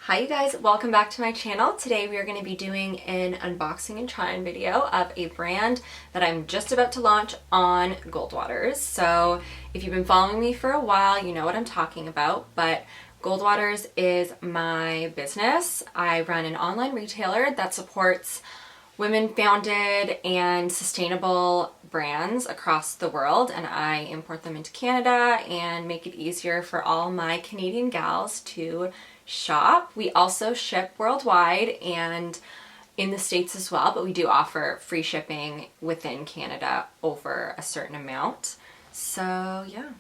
Hi you guys, welcome back to my channel. Today we are going to be doing an unboxing and try-on video of a brand that I'm just about to launch on Goldwaters. So if you've been following me for a while, you know what I'm talking about, but Goldwaters is my business. I run an online retailer that supports women-founded and sustainable brands across the world, and I import them into Canada and make it easier for all my Canadian gals to shop. We also ship worldwide and in the States as well, but we do offer free shipping within Canada over a certain amount. So yeah.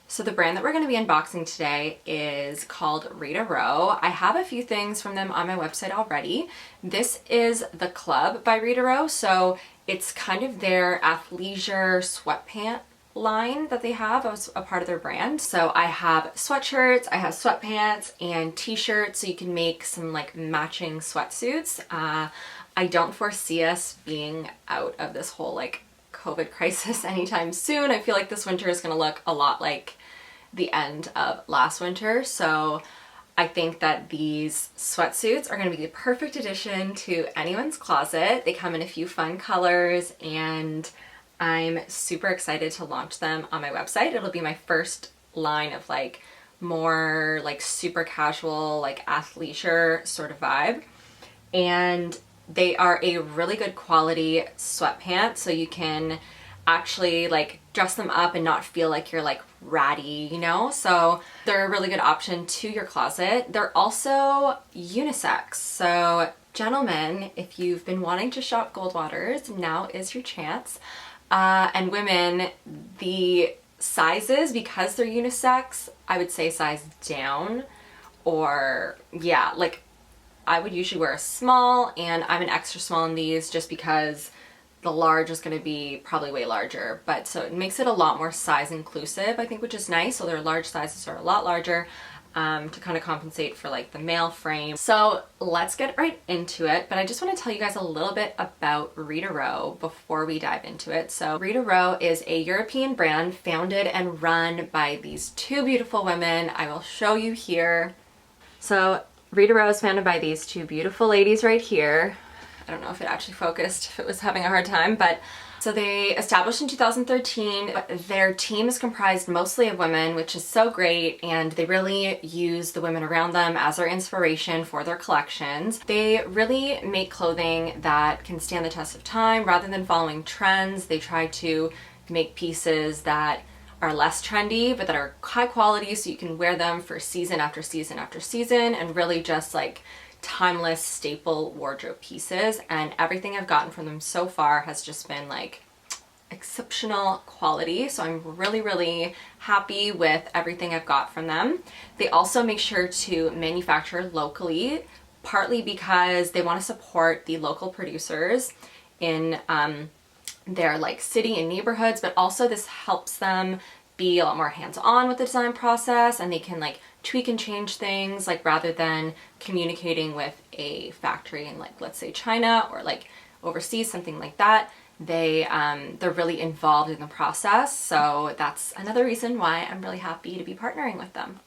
So the brand that we're going to be unboxing today is called Rita Row. I have a few things from them on my website already. This is the Club by Rita Row, so it's kind of their athleisure sweatpant line that they have as a part of their brand. So I have sweatshirts, I have sweatpants and t-shirts, so you can make some like matching sweatsuits. I don't foresee us being out of this whole like COVID crisis anytime soon. I feel like this winter is going to look a lot like the end of last winter. So I think that these sweatsuits are going to be the perfect addition to anyone's closet. They come in a few fun colors and I'm super excited to launch them on my website. It'll be my first line of like more like super casual, like athleisure sort of vibe. And they are a really good quality sweatpants, so you can actually like dress them up and not feel like you're like ratty, you know? So they're a really good option to your closet. They're also unisex. So gentlemen, if you've been wanting to shop Goldwaters, now is your chance. And women, the sizes, because they're unisex, I would say size down, or yeah, like I would usually wear a small, and I'm an extra small in these just because the large is going to be probably way larger, but so it makes it a lot more size inclusive, I think, which is nice. So their large sizes are a lot larger to kind of compensate for like the male frame. So let's get right into it, but I just want to tell you guys a little bit about Rita Row before we dive into it. So Rita Row is a European brand founded and run by these two beautiful women. I will show you here. So Rita Row is founded by these two beautiful ladies right here. I don't know if it actually focused, if it was having a hard time, but so they established in 2013. Their team is comprised mostly of women, which is so great, and they really use the women around them as their inspiration for their collections. They really make clothing that can stand the test of time rather than following trends. They try to make pieces that are less trendy but that are high quality, so you can wear them for season after season after season, and really just like timeless staple wardrobe pieces. And everything I've gotten from them so far has just been like exceptional quality, so I'm really happy with everything I've got from them. They also make sure to manufacture locally, partly because they want to support the local producers in their like city and neighborhoods, but also this helps them be a lot more hands-on with the design process, and they can like tweak and change things, like rather than communicating with a factory in like, let's say China or like overseas, something like that. They're really involved in the process, so that's another reason why I'm really happy to be partnering with them.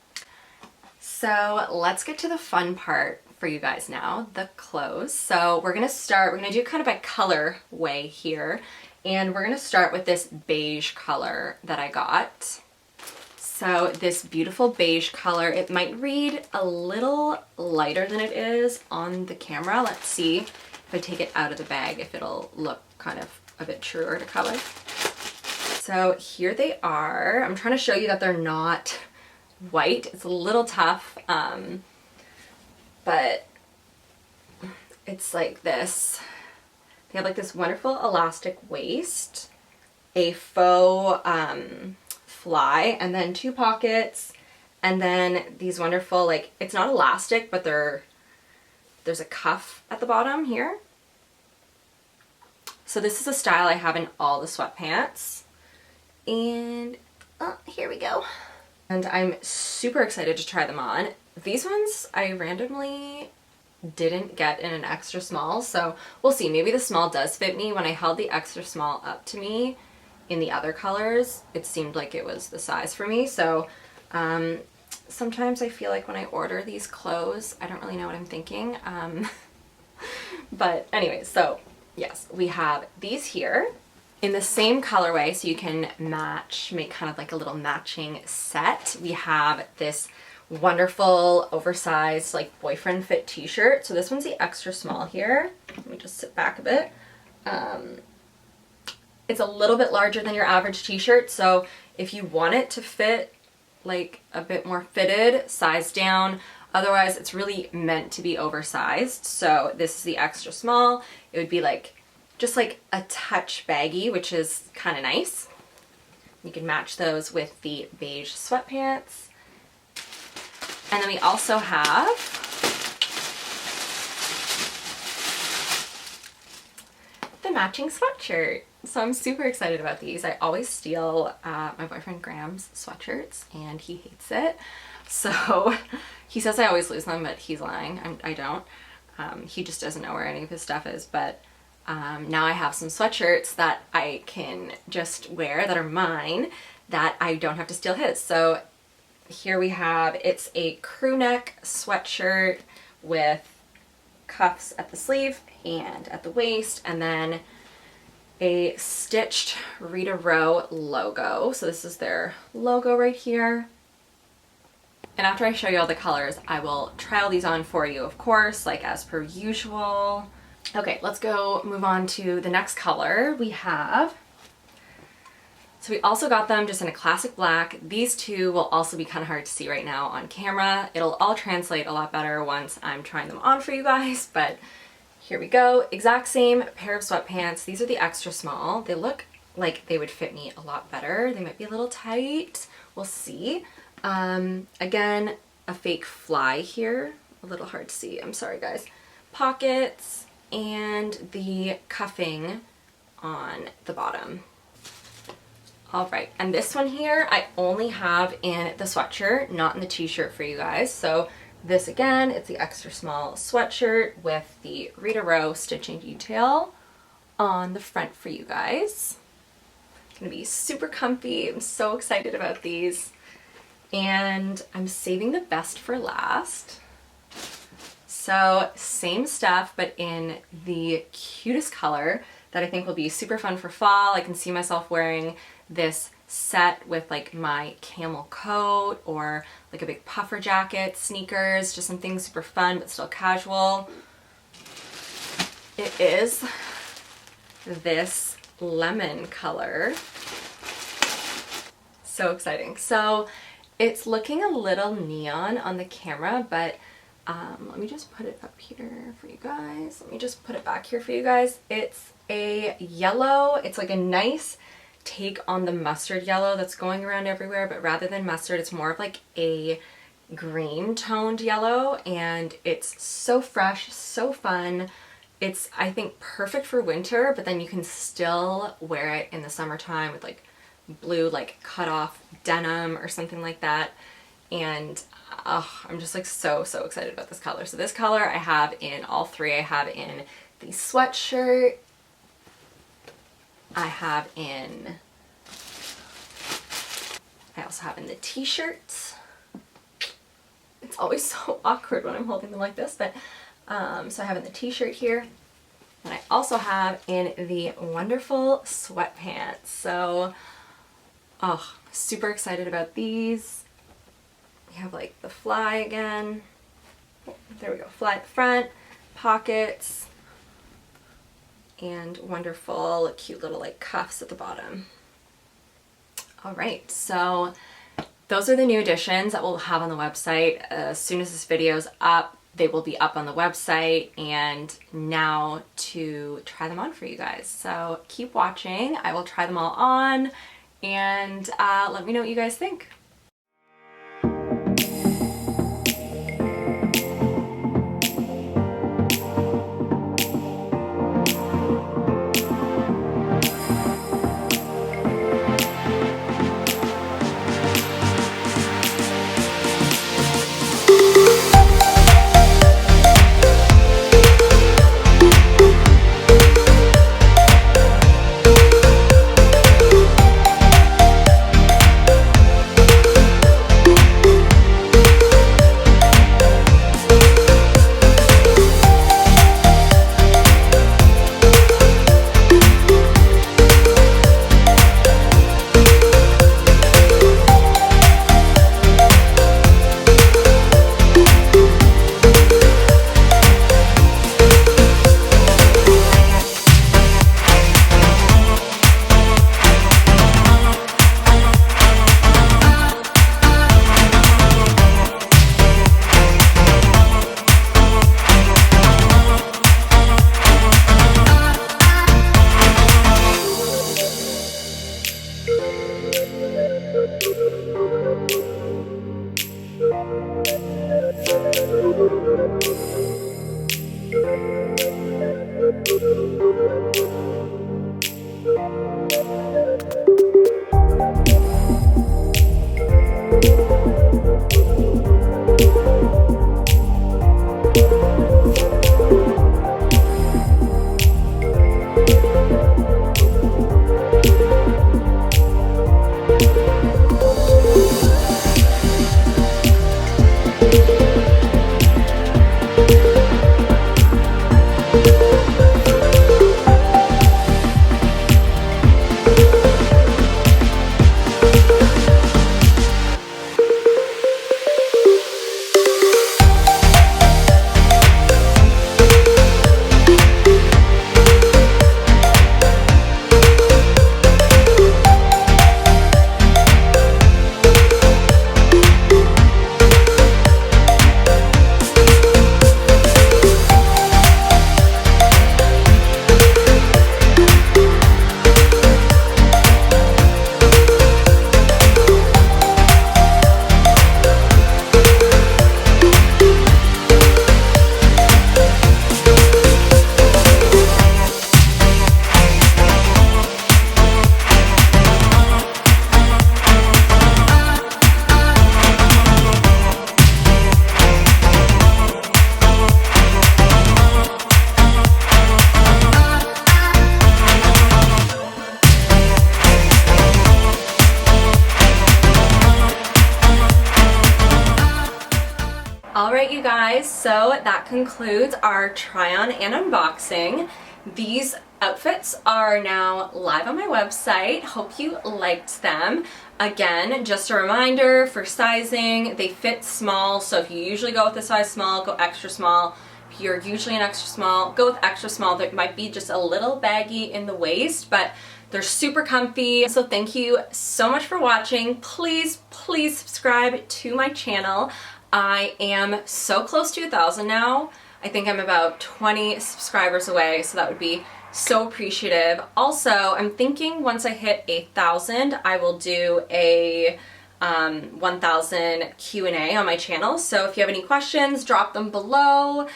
So let's get to the fun part for you guys now, the clothes. So we're gonna do kind of a color way here, and we're gonna start with this beige color that I got. So this beautiful beige color, it might read a little lighter than it is on the camera. Let's see if I take it out of the bag, if it'll look kind of a bit truer to color. So here they are. I'm trying to show you that they're not white. It's a little tough, but it's like this. They have like this wonderful elastic waist, a faux fly, and then two pockets, and then these wonderful, like, it's not elastic, but there's a cuff at the bottom here. So this is a style I have in all the sweatpants, and here we go. And I'm super excited to try them on. These ones I randomly didn't get in an extra small, so we'll see. Maybe the small does fit me. When I held the extra small up to me in the other colors, it seemed like it was the size for me. So sometimes I feel like when I order these clothes, I don't really know what I'm thinking. But anyways, so yes, we have these here in the same colorway, so you can match, make kind of like a little matching set. We have this wonderful oversized like boyfriend fit t-shirt. So this one's the extra small here. Let me just sit back a bit. It's a little bit larger than your average t-shirt, so if you want it to fit like a bit more fitted, size down. Otherwise, it's really meant to be oversized. So this is the extra small. It would be like just like a touch baggy, which is kind of nice. You can match those with the beige sweatpants. And then we also have the matching sweatshirt. So I'm super excited about these. I always steal my boyfriend Graham's sweatshirts and he hates it. So he says I always lose them, but he's lying. I don't. He just doesn't know where any of his stuff is. But now I have some sweatshirts that I can just wear that are mine that I don't have to steal his. So here we have, it's a crew neck sweatshirt with cuffs at the sleeve and at the waist, and then a stitched Rita Row logo. So this is their logo right here. And after I show you all the colors, I will try all these on for you, of course, like as per usual. Okay, let's go move on to the next color we have. So we also got them just in a classic black. These two will also be kind of hard to see right now on camera. It'll all translate a lot better once I'm trying them on for you guys, but here we go. Exact same pair of sweatpants. These are the extra small. They look like they would fit me a lot better. They might be a little tight. We'll see. Again, a fake fly here. A little hard to see. I'm sorry, guys. Pockets and the cuffing on the bottom. All right, and this one here, I only have in the sweatshirt, not in the t-shirt for you guys. So this again, it's the extra small sweatshirt with the Rita Row stitching detail on the front for you guys. Gonna be super comfy. I'm so excited about these. And I'm saving the best for last. So same stuff, but in the cutest color that I think will be super fun for fall. I can see myself wearing this set with like my camel coat or like a big puffer jacket, sneakers, just something super fun but still casual. It is this lemon color. So exciting. So it's looking a little neon on the camera, but let me just put it up here for you guys. Let me just put it back here for you guys. It's a yellow. It's like a nice take on the mustard yellow that's going around everywhere, but rather than mustard, it's more of like a green toned yellow, and it's so fresh, so fun. It's, I think, perfect for winter, but then you can still wear it in the summertime with like blue, like cut off denim or something like that. And I'm just like so excited about this color. So this color I have in all three. I have in the sweatshirt, I also have in the t-shirts. It's always so awkward when I'm holding them like this, but so I have in the t-shirt here, and I also have in the wonderful sweatpants. So super excited about these. We have like the fly again. There we go, fly at the front, pockets, and wonderful cute little like cuffs at the bottom. All right, so those are the new additions that we'll have on the website. As soon as this video's up, they will be up on the website, and now to try them on for you guys. So keep watching. I will try them all on, and let me know what you guys think. guys, so that concludes our try on and unboxing. These outfits are now live on my website. Hope you liked them. Again, just a reminder for sizing, they fit small, so if you usually go with a size small, go extra small. If you're usually an extra small, go with extra small. They might be just a little baggy in the waist, but they're super comfy. So thank you so much for watching. Please, please subscribe to my channel. I am so close to 1,000 now. I think I'm about 20 subscribers away, so that would be so appreciative. Also, I'm thinking once I hit 1,000, I will do a 1,000 Q&A on my channel. So if you have any questions, drop them below.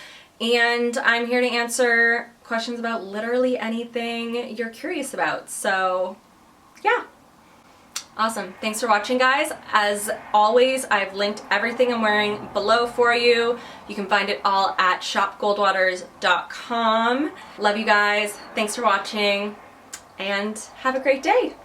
And I'm here to answer questions about literally anything you're curious about. So yeah. Awesome. Thanks for watching, guys. As always, I've linked everything I'm wearing below for you. You can find it all at shopgoldwaters.com. Love you guys. Thanks for watching and have a great day.